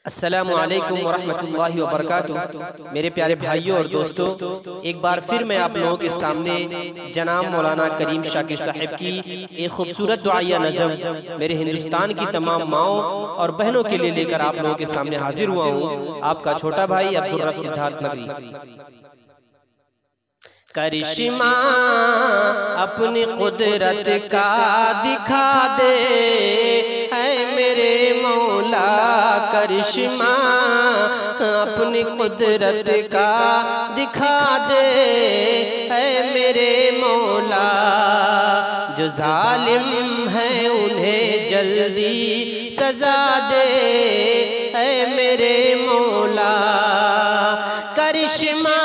السلام علیکم ورحمۃ اللہ وبرکاتہ۔ میرے پیارے بھائیوں اور دوستوں، ایک بار پھر میں آپ لوگوں کے سامنے جناب مولانا کریم شاکر صاحب کی ایک خوبصورت دعائیہ نظم میرے ہندوستان کی تمام ماؤں اور بہنوں کے لیے لے کر آپ لوگوں کے سامنے حاضر ہوا ہوں۔ آپ کا چھوٹا بھائی عبدالرب سدھارتھ نگری۔ کرشمہ اپنی قدرت کا دکھا دے اے میرے مولا، کرشمہ اپنی قدرت کا دکھا دے اے میرے مولا، جو ظالم ہیں انہیں جلدی سزا دے اے میرے مولا، کرشمہ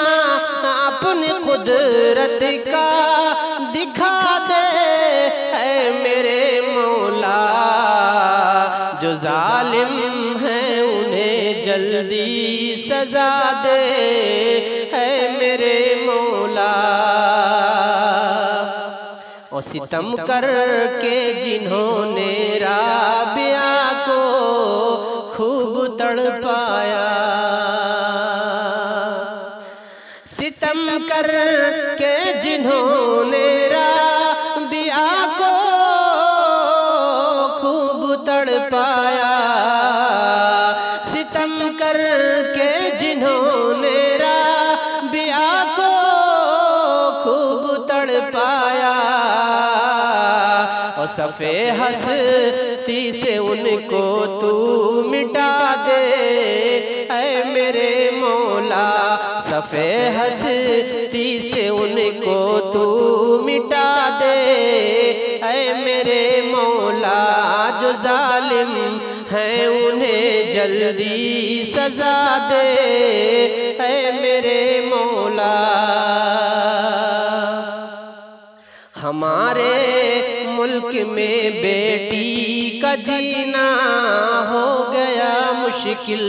اپنی قدرت کا دکھا دے اے میرے مولا، جو ظالم ہیں انہیں جلدی سزا دے اے میرے مولا، اور ستم کر کے جنہوں نے رابعہ کو خوب تڑپایا، ستم کر کے جنہوں نے رابعہ کو خوب تڑپایا، ستم کر کے جنہوں نے رابعہ کو خوب تڑپایا، اور صفِ ہستی سے ان کو تو مٹا دے اے میرے مولا، صفِ ہستی سے ان کو تو مٹا دے اے میرے مولا، جو ظالم ہیں انہیں جلدی سزا دے اے میرے مولا، ہمارے ملک میں بیٹی کا جینا ہو گیا مشکل،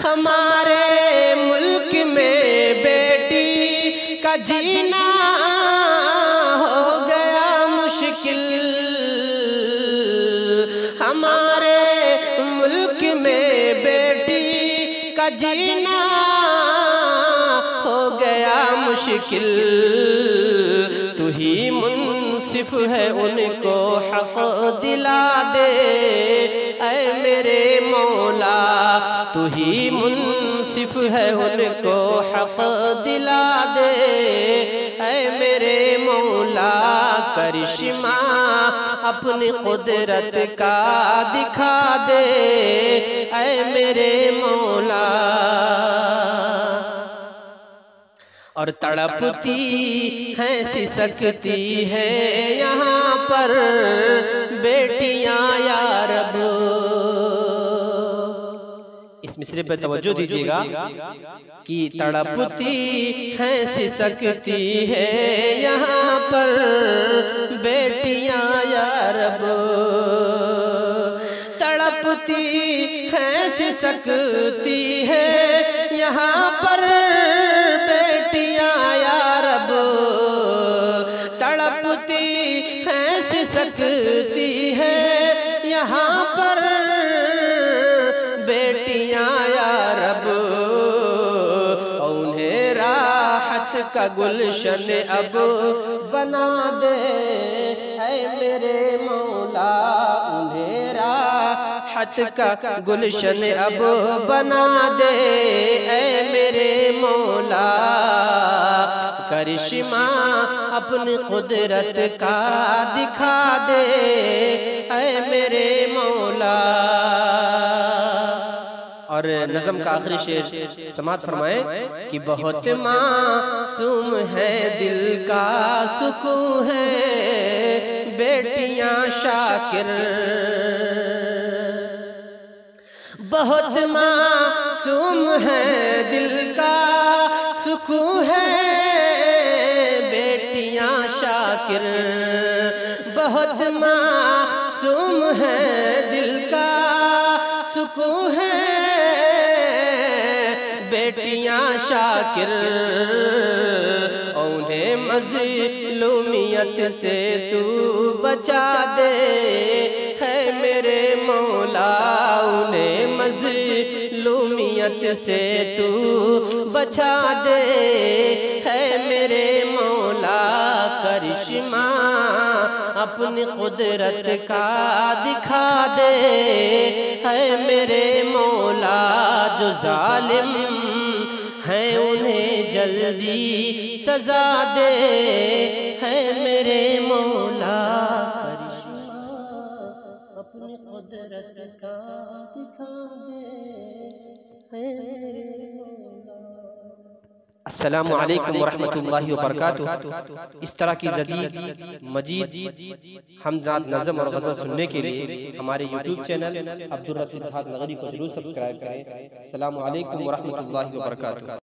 ہمارے ملک میں بیٹی کا جینا ہو گیا مشکل، ہمارے ملک میں بیٹی کا جینا ہو گیا مشکل، تو ہی منصف ہے ان کو حق دلا دے اے میرے مولا، تو ہی منصف ہے ان کو حق دلا دے اے میرے مولا، کرشمہ اپنی قدرت کا دکھا دے اے میرے مولا، اور تڑپتی ہیں سسکتی ہیں یہاں پر بیٹیاں یا رب، اس مصرعے پہ توجہ دیجیے گا کہ تڑپتی ہیں سسکتی ہیں یہاں پر بیٹیاں یا رب، تڑپتی ہیں سسکتی ہیں یہاں پر بیٹیاں یا رب، تڑپتی ہیں سسکتی ہیں یہاں پر بیٹیاں یا رب، انہیں راحت کا گلشن اب بنا دے اے میرے مولا، انہیں راحت کا گلشن اب بنا دے اے میرے مولا، کرشمہ اپنی قدرت کا دکھا دے اے میرے مولا، اور نظم کا آخری شعر سماعت فرمائیں کہ بہت معصوم ہے دل کا سکون ہے بیٹیاں شاکر، بہت معصوم ہے دل کا سکون ہے بیٹیاں شاکر، بہت معصوم ہے دل کا سکون ہے بیٹیاں شاکر، انہیں مظلومیت سے تو بچا دے ہے میرے مولا انہیں مظلومیت سے تو بچا دے، ہے میرے مولا کرشمہ اپنی قدرت کا دکھا دے، ہے میرے مولا جو ظالم ہیں انہیں جلدی سزا دے، ہے میرے مولا کرشمہ اپنی قدرت کا دکھا دے، ہے میرے مولا۔ السلام علیکم ورحمۃ اللہ وبرکاتہ۔ اس طرح کی جدید مجید حمد نظم اور غزل سننے کے لیے ہمارے یوٹیوب چینل عبدالرب صدھارتھ نغری کو ضرور سبسکرائب کریں۔ السلام علیکم ورحمۃ اللہ وبرکاتہ۔